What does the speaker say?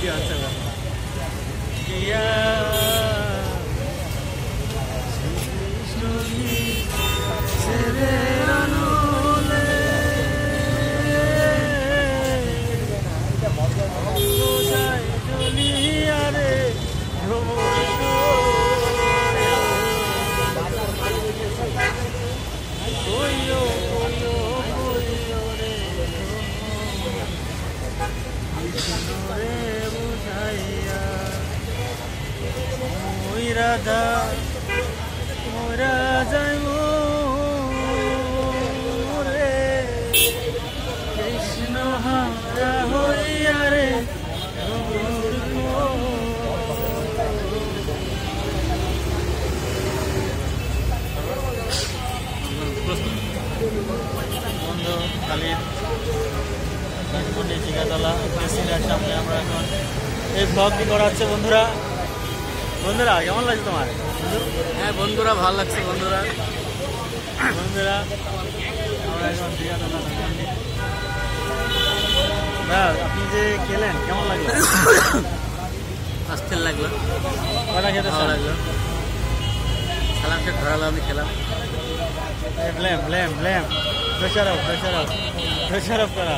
Video আছে রাধা মোরা যাইব রে কৃষ্ণ হারা হইয়া রে বন্ধু কালীর চিকাতলা সিলের সামনে আমরা এখন এই ব্লগটি করা হচ্ছে। বন্ধুরা কেমন লাগছে তোমার? হ্যাঁ বন্ধুরা, ভালো লাগছে বন্ধুরা। আমরা এখন চিকাতলা আপনি যে খেলেন কেমন লাগলো? আস্তে লাগলো, কটা খেতে ভালো লাগলো। সালামটা ধরালো, আমি খেলাম। ব্লেম প্রেশার অফ করা।